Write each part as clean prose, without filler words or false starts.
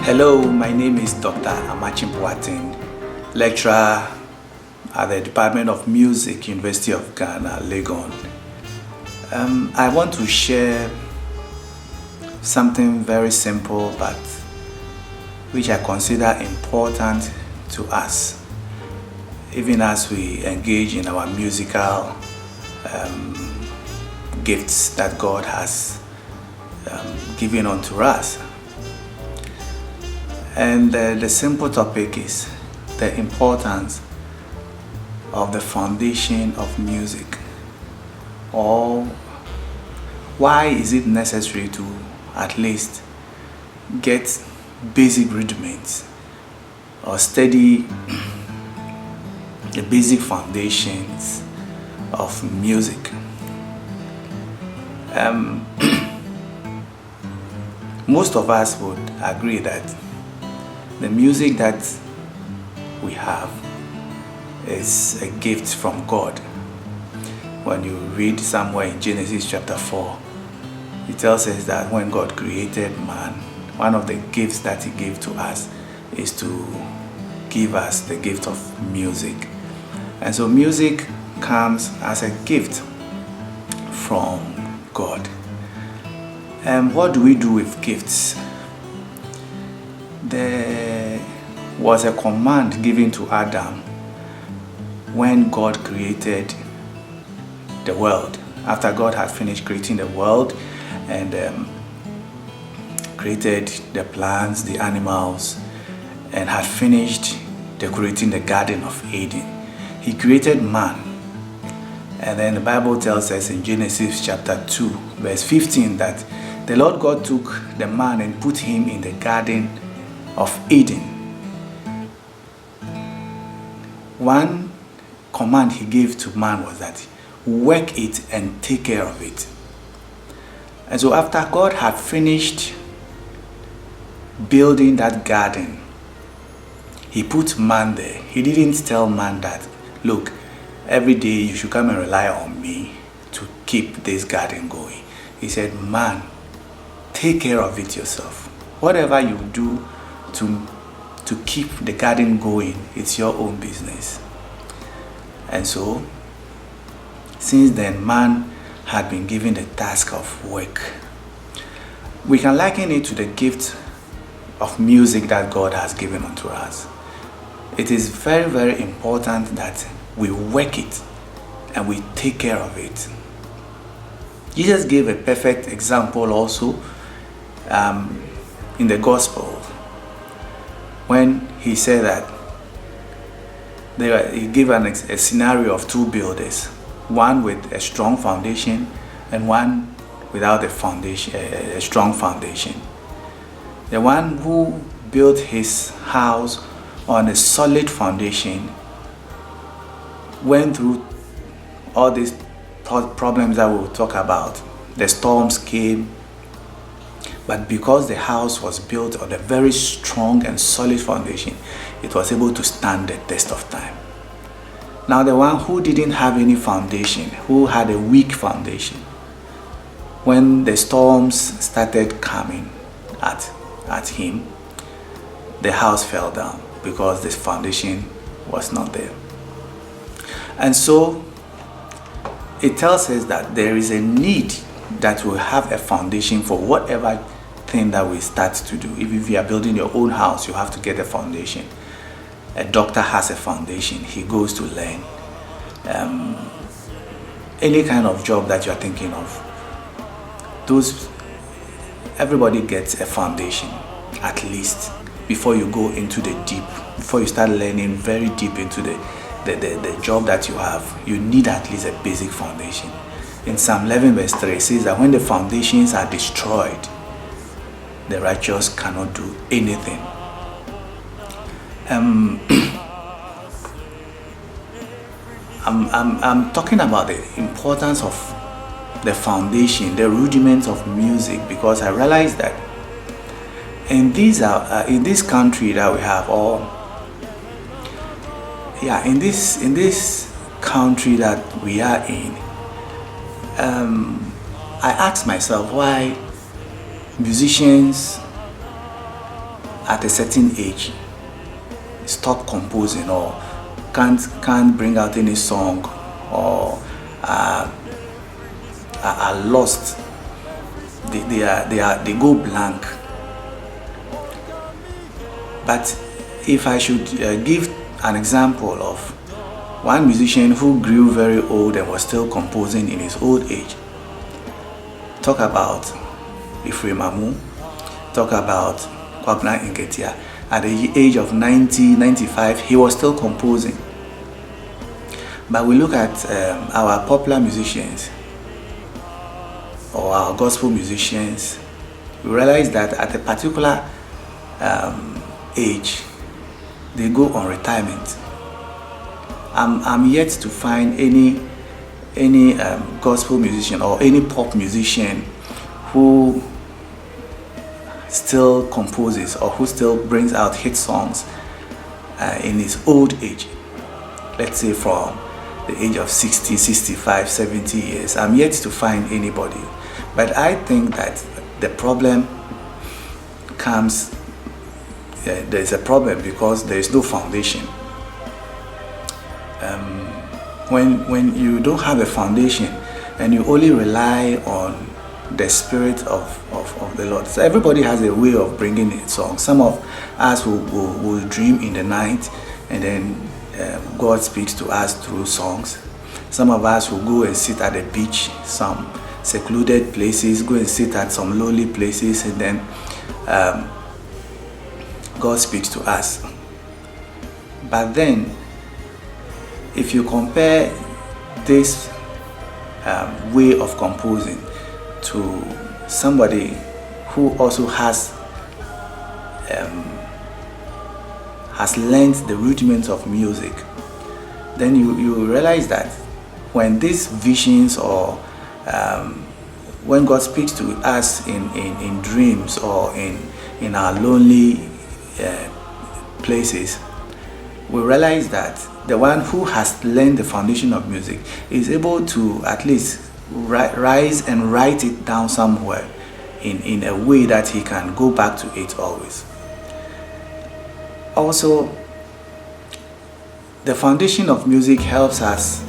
Hello, my name is Dr. Amachin Boateng, lecturer at the Department of Music, University of Ghana, Legon. I want to share something very simple but which I consider important to us, even as we engage in our musical gifts that God has given unto us. And the simple topic is the importance of the foundation of music, or why is it necessary to at least get basic rudiments or study the basic foundations of music. Most of us would agree that the music that we have is a gift from God. When you read somewhere in Genesis chapter 4, it tells us that when God created man, one of the gifts that he gave to us is to give us the gift of music. And so music comes as a gift from God. And what do we do with gifts? There was a command given to Adam when God created the world. After God had finished creating the world and created the plants, the animals, and had finished decorating the Garden of Eden, he created man. And then the Bible tells us in Genesis chapter 2 verse 15 that the Lord God took the man and put him in the Garden of Eden. One command he gave to man was that work it and take care of it. And so after God had finished building that garden, he put man there. He didn't tell man that, look, every day you should come and rely on me to keep this garden going. He said, man, take care of it yourself. Whatever you do to keep the garden going, it's your own business. And so, since then, man had been given the task of work. We can liken it to the gift of music that God has given unto us. It is very, very important that we work it and we take care of it. Jesus gave a perfect example also in the gospel when he said that he gave a scenario of two builders, one with a strong foundation and one without a foundation, a strong foundation. The one who built his house on a solid foundation went through all these problems that we'll talk about. The storms came, but because the house was built on a very strong and solid foundation, it was able to stand the test of time. Now the one who didn't have any foundation, who had a weak foundation, when the storms started coming at him, the house fell down because the foundation was not there. And so it tells us that there is a need that we have a foundation for whatever thing that we start to do. If you are building your own house, you have to get a foundation. A doctor has a foundation. He goes to learn. Any kind of job that you are thinking of, everybody gets a foundation at least before you go into the deep, before you start learning very deep into the job that you have. You need at least a basic foundation. In Psalm 11 verse 3 it says that when the foundations are destroyed, the righteous cannot do anything. I'm talking about the importance of the foundation, the rudiments of music, because I realize that in this country that we have, in this country that we are in, I ask myself why musicians at a certain age stop composing or can't bring out any song or are lost. They go blank. But if I should give an example of one musician who grew very old and was still composing in his old age, talk about Ephraim Amu, talk about Kwabena Nketia. At the age of 90, 95, he was still composing. But we look at our popular musicians or our gospel musicians, we realize that at a particular age, they go on retirement. I'm yet to find any gospel musician or any pop musician who still composes or who still brings out hit songs in his old age. Let's say from the age of 60, 65, 70 years. I'm yet to find anybody. But I think that the problem comes, there's a problem because there is no foundation. When you don't have a foundation and you only rely on the spirit of the Lord. So everybody has a way of bringing in songs. Some of us will dream in the night and then God speaks to us through songs. Some of us will go and sit at the beach, some secluded places, go and sit at some lonely places, and then God speaks to us. But then, if you compare this way of composing to somebody who also has learned the rudiments of music, then you realize that when these visions or when God speaks to us in dreams or in our lonely places, we realize that the one who has learned the foundation of music is able to at least rise and write it down somewhere in a way that he can go back to it always. Also, the foundation of music helps us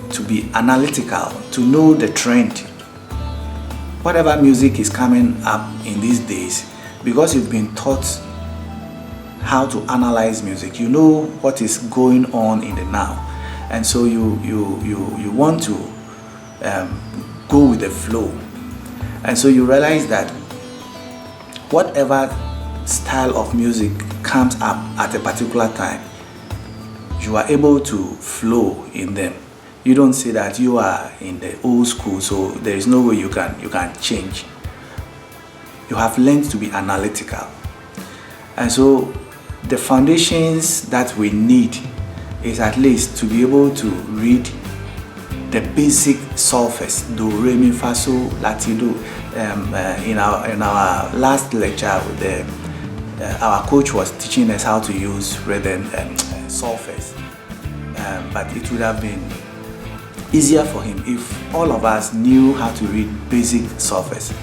to be analytical, to know the trend. Whatever music is coming up in these days, because you've been taught how to analyze music, you know what is going on in the now, and so you want to go with the flow, and so you realize that whatever style of music comes up at a particular time, you are able to flow in them. You don't say that you are in the old school, so there is no way you can change. You have learned to be analytical, and so the foundations that we need is at least to be able to read the basic solfege, do, re, mi, fa, sol, la, ti, do. In our last lecture, our coach was teaching us how to use rhythm and solfege, but it would have been easier for him if all of us knew how to read basic solfege.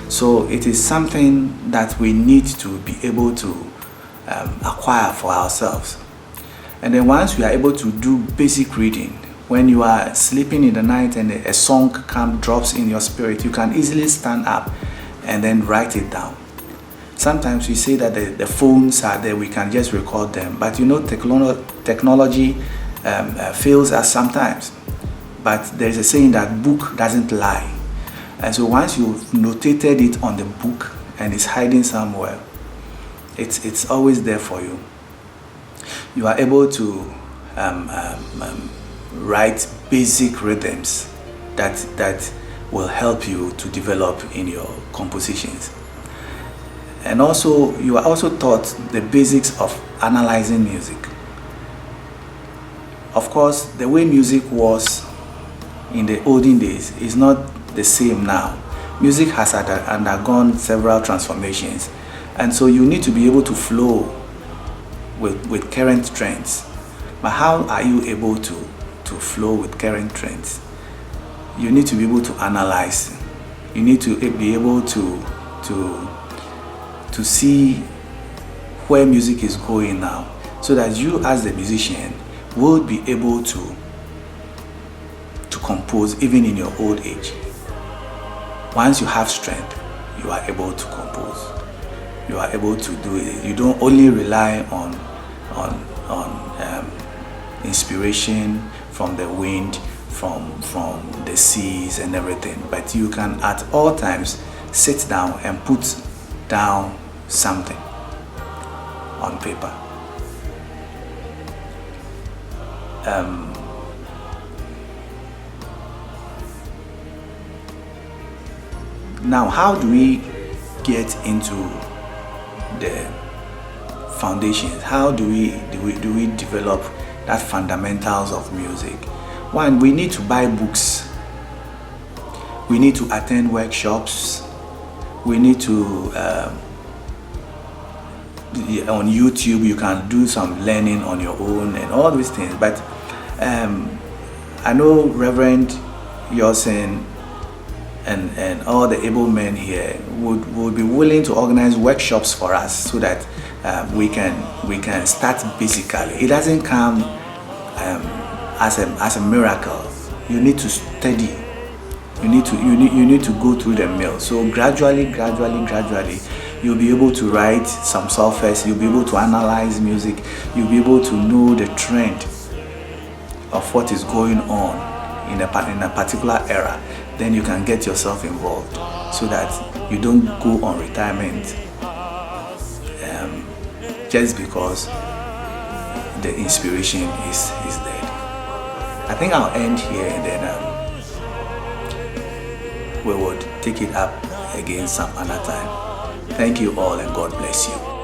So it is something that we need to be able to acquire for ourselves. And then once we are able to do basic reading, when you are sleeping in the night and a song drops in your spirit, you can easily stand up and then write it down. Sometimes we say that the phones are there, we can just record them, but you know, technology fails us sometimes. But there's a saying that book doesn't lie. And so once you've notated it on the book and it's hiding somewhere, it's always there for you. You are able to write basic rhythms that will help you to develop in your compositions. And also, you are also taught the basics of analyzing music. Of course, the way music was in the olden days is not the same now. Music has undergone several transformations, and so you need to be able to flow with current trends. But how are you able to flow with current trends? You need to be able to analyze. You need to be able to see where music is going now, so that you as the musician will be able to compose even in your old age. Once you have strength, you are able to compose. You are able to do it. You don't only rely on inspiration from the wind, from the seas and everything, but you can at all times sit down and put down something on paper. Now, how do we get into the foundations? How do we develop that fundamentals of music? One, we need to buy books. We need to attend workshops. We need to on YouTube you can do some learning on your own and all these things. But I know Reverend Yosin and all the able men here would be willing to organize workshops for us, so that we can start basically. It doesn't come as a miracle. You need to study. You need to go through the mill. So gradually, you'll be able to write some solfeges. You'll be able to analyze music. You'll be able to know the trend of what is going on in a particular era. Then you can get yourself involved, so that you don't go on retirement just because the inspiration is dead. I think I'll end here, and then we would take it up again some other time. Thank you all, and God bless you.